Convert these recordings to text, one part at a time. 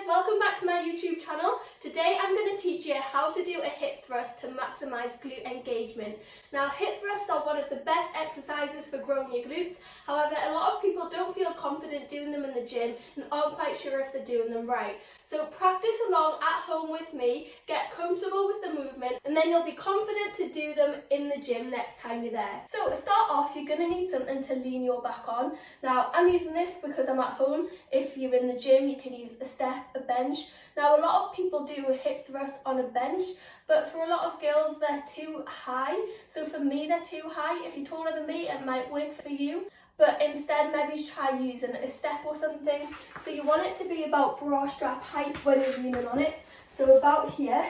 welcome back to my YouTube channel. Today I'm going to teach you how to do a hip thrust to maximise glute engagement. Now hip thrusts are one of the best exercises for growing your glutes, however a lot of people don't feel confident doing them in the gym and aren't quite sure if they're doing them right. So practice along at home with me, get comfortable with the movement, and then you'll be confident to do them in the gym next time you're there. So to start off, you're going to need something to lean your back on. Now I'm using this because I'm at home. If you're in the gym, you can use a step, a bench. Now a lot of people do a hip thrust on a bench, but for a lot of girls they're too high. So for me they're too high. If you're taller than me, it might work for you. But instead maybe try using a step or something. So you want it to be about bra strap height when you're leaning on it. So about here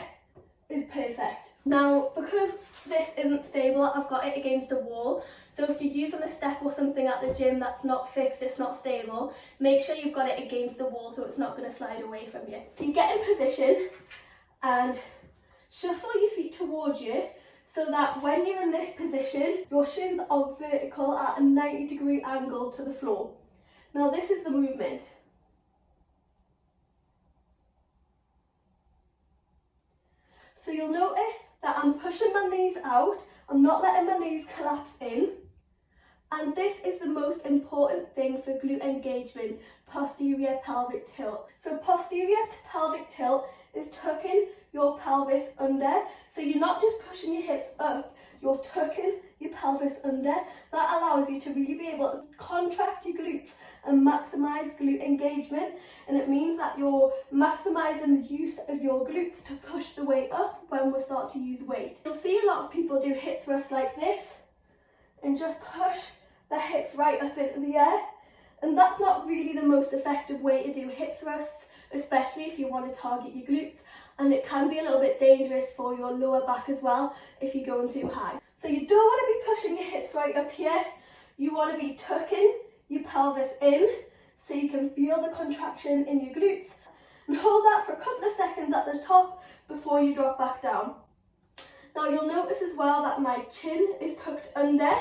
is perfect. Now because this isn't stable, I've got it against a wall. So if you're using a step or something at the gym that's not fixed, it's not stable, make sure you've got it against the wall so it's not going to slide away from you. You get in position and shuffle your feet towards you so that when you're in this position, your shins are vertical at a 90-degree angle to the floor. Now this is the movement. So you'll notice that I'm pushing my knees out, I'm not letting my knees collapse in. And this is the most important thing for glute engagement, posterior pelvic tilt. So posterior pelvic tilt is tucking your pelvis under. So you're not just pushing your hips up, you're tucking your pelvis under. That allows you to really be able to contract your glutes and maximise glute engagement. And it means that you're maximising the use of your glutes to push the weight up when we start to use weight. You'll see a lot of people do hip thrusts like this and just push their hips right up into the air. And that's not really the most effective way to do hip thrusts, especially if you want to target your glutes. And it can be a little bit dangerous for your lower back as well if you're going too high. So you don't want to be pushing your hips right up here. You want to be tucking your pelvis in so you can feel the contraction in your glutes. And hold that for a couple of seconds at the top before you drop back down. Now you'll notice as well that my chin is tucked under.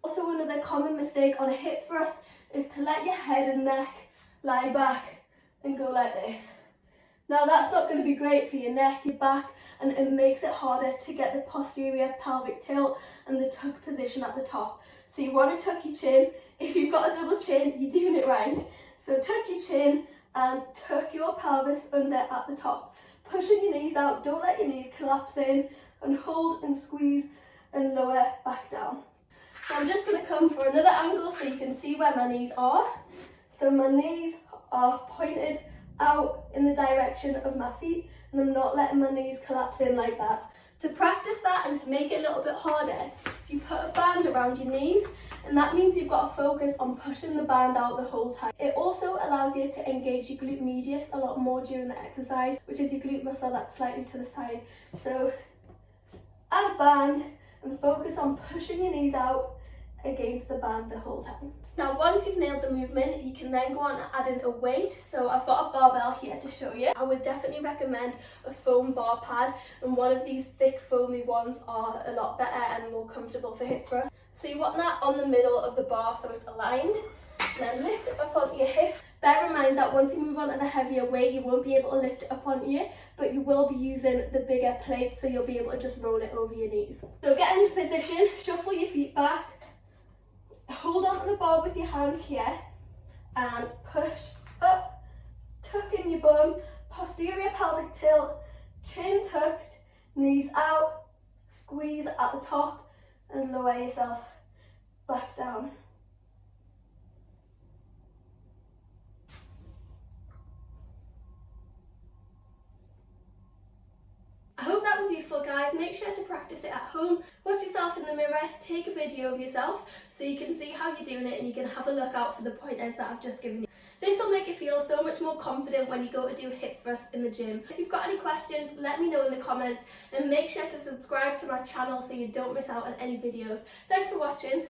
Also another common mistake on a hip thrust is to let your head and neck lie back and go like this. Now that's not going to be great for your neck, your back, and it makes it harder to get the posterior pelvic tilt and the tuck position at the top. So you want to tuck your chin. If you've got a double chin, you're doing it right. So tuck your chin and tuck your pelvis under at the top. Pushing your knees out, don't let your knees collapse in, and hold and squeeze and lower back down. So I'm just going to come for another angle so you can see where my knees are. So my knees are pointed out in the direction of my feet and I'm not letting my knees collapse in like that. To practice that and to make it a little bit harder, if you put a band around your knees, and that means you've got to focus on pushing the band out the whole time. It also allows you to engage your glute medius a lot more during the exercise, which is your glute muscle that's slightly to the side. So add a band and focus on pushing your knees out against the band the whole time. Now once you've nailed the movement, you can then go on and add in a weight. So I've got a barbell here to show you. I would definitely recommend a foam bar pad, and one of these thick foamy ones are a lot better and more comfortable for hip thrust. So you want that on the middle of the bar so it's aligned, and then lift it up onto your hip. Bear in mind that once you move on to the heavier weight, you won't be able to lift it up onto you, but you will be using the bigger plate, so you'll be able to just roll it over your knees. So get into position, shuffle your feet back, hold on to the bar with your hands here and push up, tuck in your bum, posterior pelvic tilt, chin tucked, knees out, squeeze at the top and lower yourself back down. I hope that was useful, guys. Make sure to practice it at home. Watch yourself in the mirror, take a video of yourself so you can see how you're doing it and you can have a look out for the pointers that I've just given you. This will make you feel so much more confident when you go to do hip thrusts in the gym. If you've got any questions, let me know in the comments and make sure to subscribe to my channel so you don't miss out on any videos. Thanks for watching.